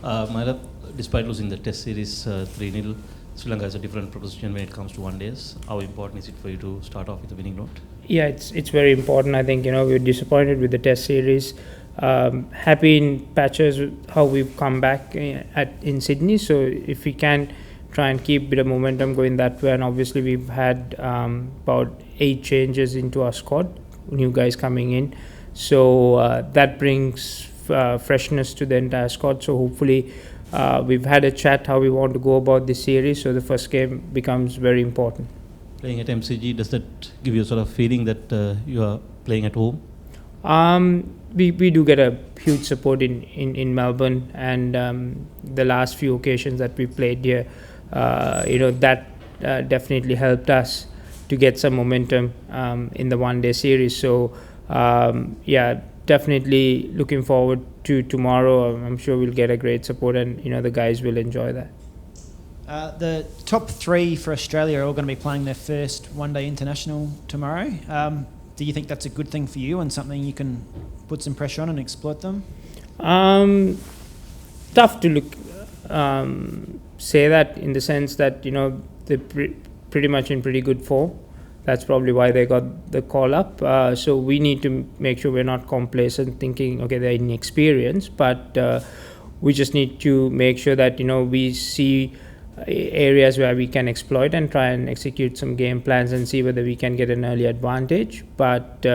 Mahela, despite losing the Test series 3-0, Sri Lanka has a different proposition when it comes to one days. How important is it for you to start off with a winning note? Yeah, it's very important. I think we're disappointed with the Test series. Happy in patches with how we've come back in Sydney. So if we can try and keep a bit of momentum going that way, and obviously we've had about 8 changes into our squad, new guys coming in. So that brings freshness to the entire squad. So hopefully we've had a chat how we want to go about this series. So the first game becomes very important. Playing at MCG, does that give you a sort of feeling that you are playing at home? We do get a huge support in Melbourne, and the last few occasions that we played here, that definitely helped us to get some momentum in the one-day series. So definitely looking forward to tomorrow. I'm sure we'll get a great support, and the guys will enjoy that. The top 3 for Australia are all going to be playing their first one-day international tomorrow. Do you think that's a good thing for you and something you can put some pressure on and exploit them? Tough to say that, in the sense that they're pretty much in pretty good form. That's probably why they got the call up. So we need to make sure we're not complacent, thinking okay, they're inexperienced, but we just need to make sure that we see areas where we can exploit and try and execute some game plans and see whether we can get an early advantage. But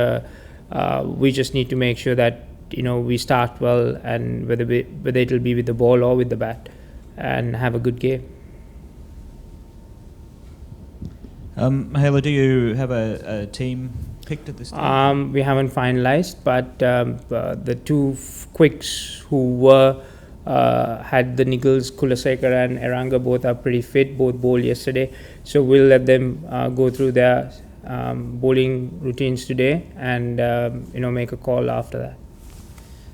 we just need to make sure that we start well, and whether it'll be with the ball or with the bat, and have a good game. Mahela, do you have a team picked at this stage? We haven't finalized, but the 2 quicks who were had the niggles, Kulasekara and Eranga, both are pretty fit, both bowled yesterday. So we'll let them go through their bowling routines today, and make a call after that.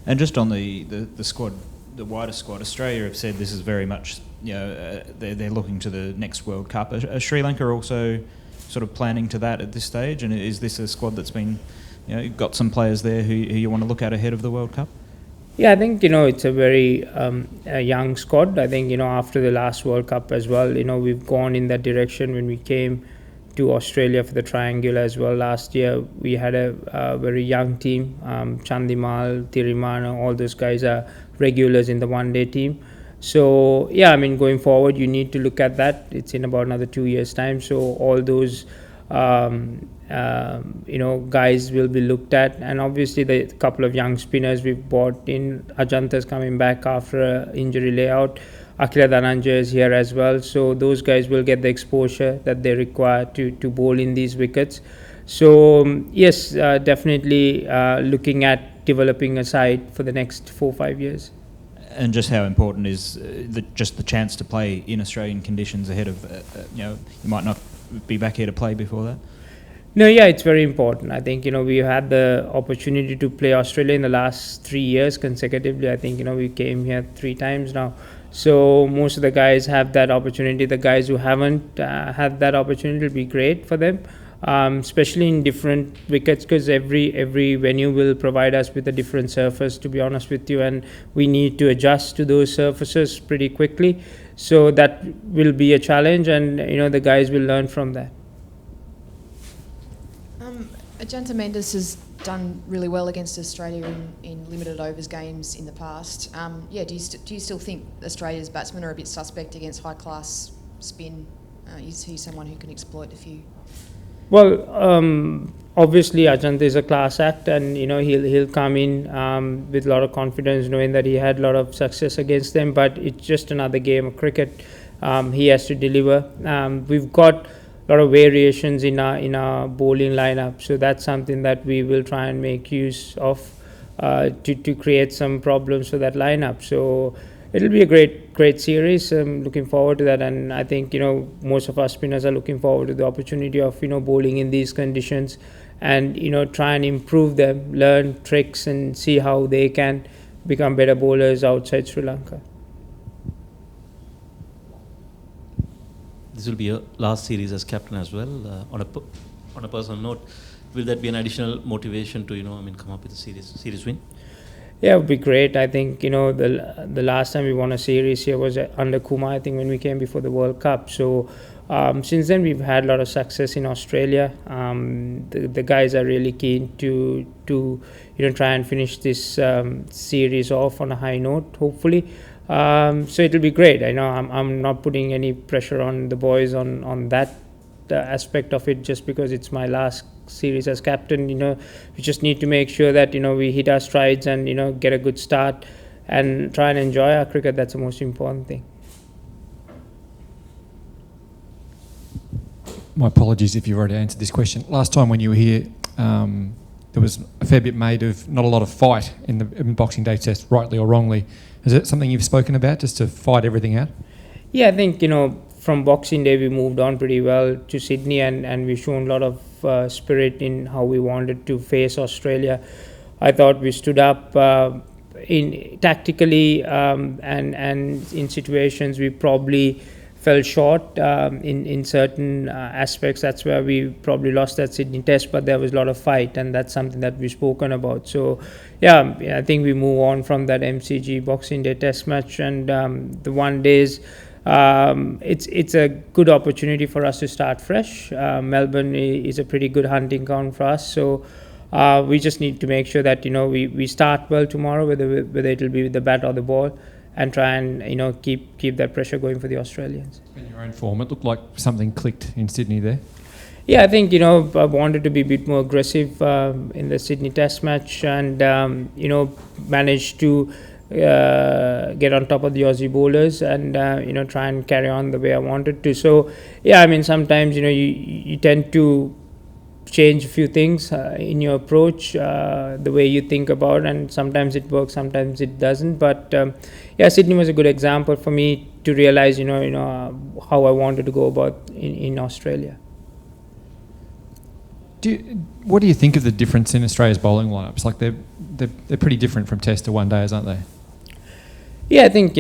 And just on the squad, the wider squad, Australia have said this is very much, they're looking to the next World Cup. Are Sri Lanka also sort of planning to that at this stage? And is this a squad that's been, got some players there who you want to look at ahead of the World Cup? Yeah, I think it's a very a young squad. I think after the last World Cup as well, we've gone in that direction. When we came to Australia for the triangular as well last year, we had a very young team. Chandimal, Tirimana, all those guys are regulars in the one-day team. So going forward, you need to look at that. It's in about another 2 years' time. So all those guys will be looked at, and obviously the couple of young spinners we've bought in. Ajanta's coming back after an injury layout. Akila Dhananjaya is here as well, so those guys will get the exposure that they require to bowl in these wickets. So yes, definitely looking at developing a side for the next 4-5 years. And just how important is the chance to play in Australian conditions ahead of you might not be back here to play before that? No, it's very important. I think we had the opportunity to play Australia in the last 3 years consecutively. I think we came here 3 times now. So most of the guys have that opportunity. The guys who haven't had that opportunity, will be great for them, especially in different wickets, because every venue will provide us with a different surface, to be honest with you, and we need to adjust to those surfaces pretty quickly. So that will be a challenge, and the guys will learn from that. Ajanta Mendes has done really well against Australia in limited overs games in the past. Do you still think Australia's batsmen are a bit suspect against high class spin? Is he someone who can exploit a few? Well, obviously Ajanta is a class act, and he'll come in with a lot of confidence, knowing that he had a lot of success against them. But it's just another game of cricket. He has to deliver. We've got a lot of variations in our bowling lineup, so that's something that we will try and make use of to create some problems for that lineup. So it'll be a great series. I'm looking forward to that, and I think most of our spinners are looking forward to the opportunity of bowling in these conditions, and try and improve them, learn tricks, and see how they can become better bowlers outside Sri Lanka. This will be your last series as captain as well. On a personal note, will that be an additional motivation to come up with a series win? Yeah, it would be great. I think, the last time we won a series here was under Kumar, I think, when we came before the World Cup. So since then, we've had a lot of success in Australia. The guys are really keen to try and finish this series off on a high note, hopefully. So it'll be great. I know I'm not putting any pressure on the boys on that aspect of it, just because it's my last series as captain. We just need to make sure that we hit our strides and get a good start and try and enjoy our cricket. That's the most important thing. My apologies if you've already answered this question. Last time when you were here, there was a fair bit made of not a lot of fight in the Boxing Day test, rightly or wrongly. Is it something you've spoken about, just to fight everything out? Yeah, I think from Boxing Day we moved on pretty well to Sydney, and we've shown a lot of spirit in how we wanted to face Australia. I thought we stood up in tactically, and in situations we probably fell short in certain aspects. That's where we probably lost that Sydney test, but there was a lot of fight, and that's something that we've spoken about. So yeah, I think we move on from that MCG Boxing Day test match, and the one days, it's a good opportunity for us to start fresh. Melbourne is a pretty good hunting ground for us, so we just need to make sure that we start well tomorrow, whether it'll be with the bat or the ball, and try and keep that pressure going for the Australians. In your own form, it looked like something clicked in Sydney there. Yeah, I think I wanted to be a bit more aggressive in the Sydney Test match, and managed to get on top of the Aussie bowlers and try and carry on the way I wanted to. So yeah, I mean, sometimes you tend to change a few things in your approach, the way you think about, and sometimes it works, sometimes it doesn't. But yeah, Sydney was a good example for me to realize how I wanted to go about in Australia. What do you think of the difference in Australia's bowling lineups? Like they're pretty different from Test to one days, aren't they? Yeah, I think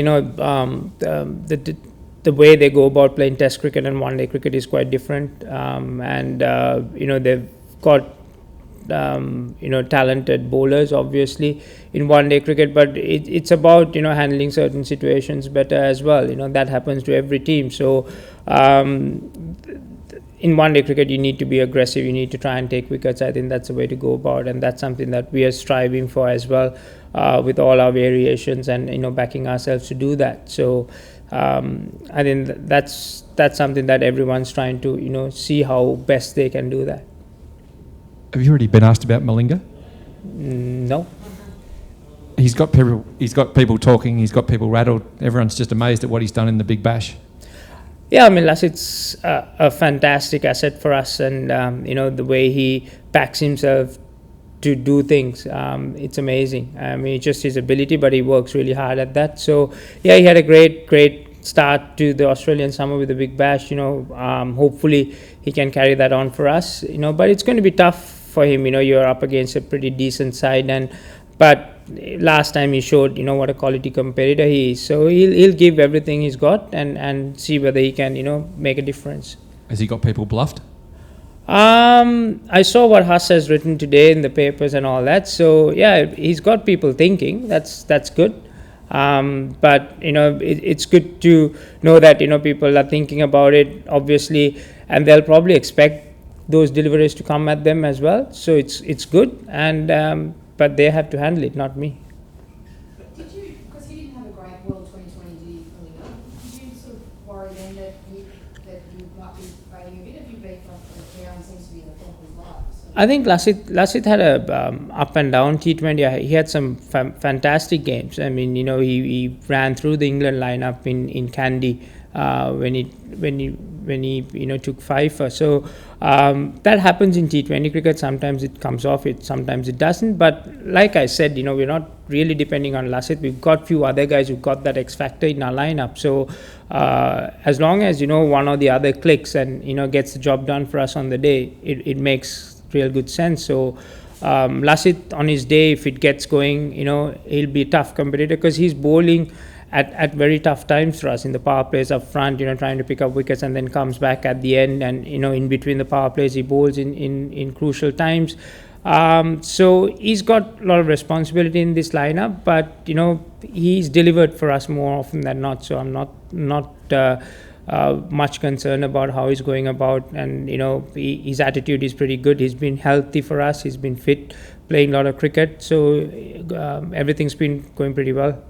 the way they go about playing Test cricket and one day cricket is quite different, and they've got talented bowlers obviously in one day cricket, but it's about handling certain situations better as well. That happens to every team. So in one day cricket you need to be aggressive, you need to try and take wickets. I think that's the way to go about, and that's something that we are striving for as well, with all our variations and backing ourselves to do that. So I think that's something that everyone's trying to see how best they can do that. Have you already been asked about Malinga? No. He's got people talking, he's got people rattled. Everyone's just amazed at what he's done in the Big Bash. Yeah, I mean, Lasit's a fantastic asset for us, and the way he backs himself to do things, it's amazing. I mean, just his ability, but he works really hard at that. So yeah, he had a great start to the Australian summer with the Big Bash. Hopefully he can carry that on for us. But it's going to be tough for him. You're up against a pretty decent side, but last time he showed what a quality competitor he is. So he'll give everything he's got and see whether he can make a difference. Has he got people bluffed? I saw what Huss has written today in the papers and all that. So yeah, he's got people thinking. That's good. But it's good to know that people are thinking about it, obviously, and they'll probably expect those deliveries to come at them as well. So it's good, and but they have to handle it, not me. Did you, because he didn't have a great World 2020, did he, coming up? Did you sort of worry then that you might be fading a bit? Have you beefed up the ground seems to be in the top of his life? So. I think Lasith had a up and down T20. He had some fantastic games. I mean, he ran through the England lineup in Kandy when he took fifer. So that happens in T20 cricket. Sometimes it comes off, sometimes it doesn't. But like I said, we're not really depending on Lasith. We've got few other guys who've got that X factor in our lineup. So as long as one or the other clicks and gets the job done for us on the day, it makes real good sense. So Lasith on his day, if it gets going, he'll be a tough competitor because he's bowling at very tough times for us in the power plays up front, trying to pick up wickets, and then comes back at the end, and in between the power plays he bowls in crucial times. So he's got a lot of responsibility in this lineup, but he's delivered for us more often than not. So I'm not much concerned about how he's going about, and his attitude is pretty good. He's been healthy for us. He's been fit, playing a lot of cricket. So everything's been going pretty well.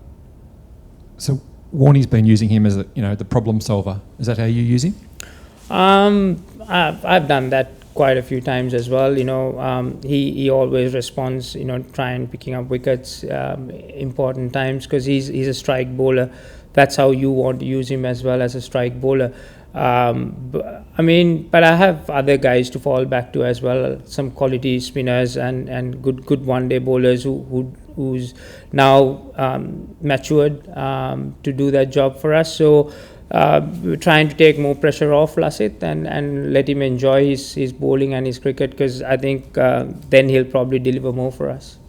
So Warnie's been using him as the problem solver. Is that how you use him? I've done that quite a few times as well. He always responds, trying picking up wickets, important times, because he's a strike bowler. That's how you want to use him as well, as a strike bowler. But I have other guys to fall back to as well. Some quality spinners and good one-day bowlers who's now matured to do that job for us. So we're trying to take more pressure off Lasith and let him enjoy his bowling and his cricket, because I think then he'll probably deliver more for us.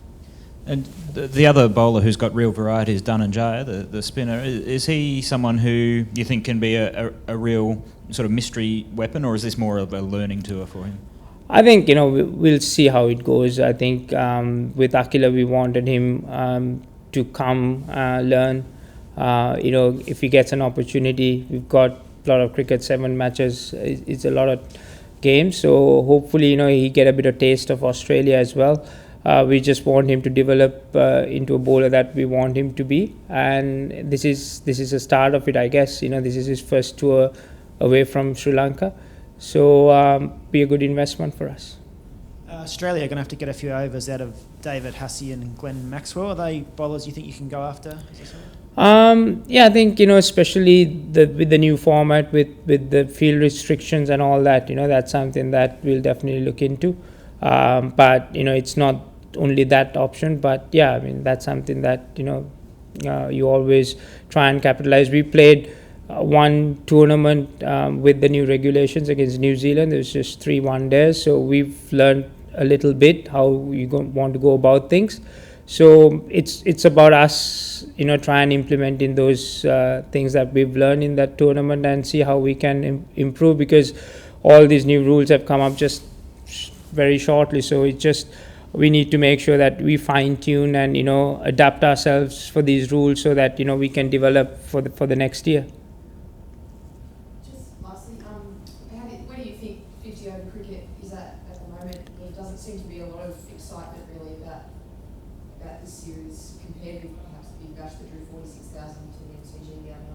And the other bowler who's got real variety is Dhananjaya, the spinner. Is he someone who you think can be a real sort of mystery weapon, or is this more of a learning tour for him? I think, we'll see how it goes. I think with Akila, we wanted him to come learn. If he gets an opportunity, we've got a lot of cricket, 7 matches. It's a lot of games. So hopefully, he get a bit of taste of Australia as well. We just want him to develop into a bowler that we want him to be, and this is a start of it, I guess. This is his first tour away from Sri Lanka, so be a good investment for us. Australia are going to have to get a few overs out of David Hussey and Glenn Maxwell. Are they bowlers you think you can go after? Yeah, I think especially with the new format, with the field restrictions and all that, that's something that we'll definitely look into. But it's not only that option, but yeah, that's something that you always try and capitalize. We played one tournament with the new regulations against New Zealand. There was just 3 one-days, so we've learned a little bit how you want to go about things. So it's about us try and implementing those things that we've learned in that tournament and see how we can improve, because all these new rules have come up just very shortly. So it's just we need to make sure that we fine tune and adapt ourselves for these rules so that we can develop for the next year. Just lastly, where do you think 50 over cricket is at the moment? There doesn't seem to be a lot of excitement really about this series compared with perhaps the Big Bash that drew 46,000 to the MCG the other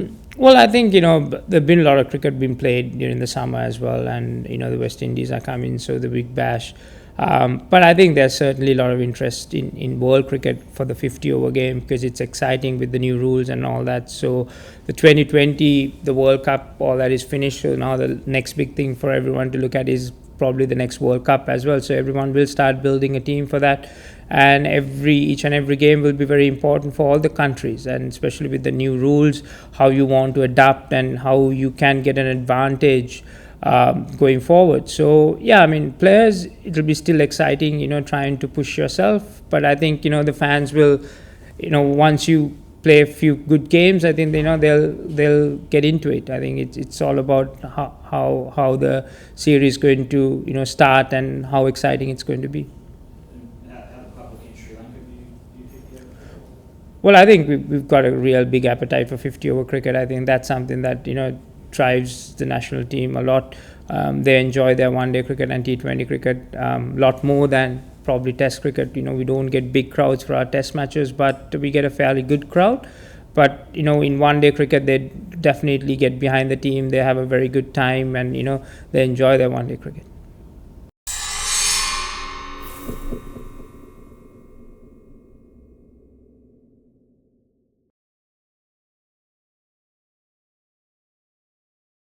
night. Well, I think there've been a lot of cricket being played during the summer as well, and the West Indies are coming, so the Big Bash. But I think there's certainly a lot of interest in world cricket for the 50 over game, because it's exciting with the new rules and all that. So the 2020, the World Cup, all that is finished. So now the next big thing for everyone to look at is probably the next World Cup as well. So everyone will start building a team for that, and each and every game will be very important for all the countries, and especially with the new rules, how you want to adapt and how you can get an advantage going forward. So yeah, players, it'll be still exciting, trying to push yourself, but I think the fans will, once you play a few good games, I think they'll get into it. I think it's all about how the series is going to start and how exciting it's going to be. Well, I think we've got a real big appetite for 50 over cricket. I think that's something that drives the national team a lot. They enjoy their one-day cricket and T20 cricket a lot more than probably Test cricket. We don't get big crowds for our Test matches, but we get a fairly good crowd. But in one-day cricket, they definitely get behind the team. They have a very good time, and they enjoy their one-day cricket.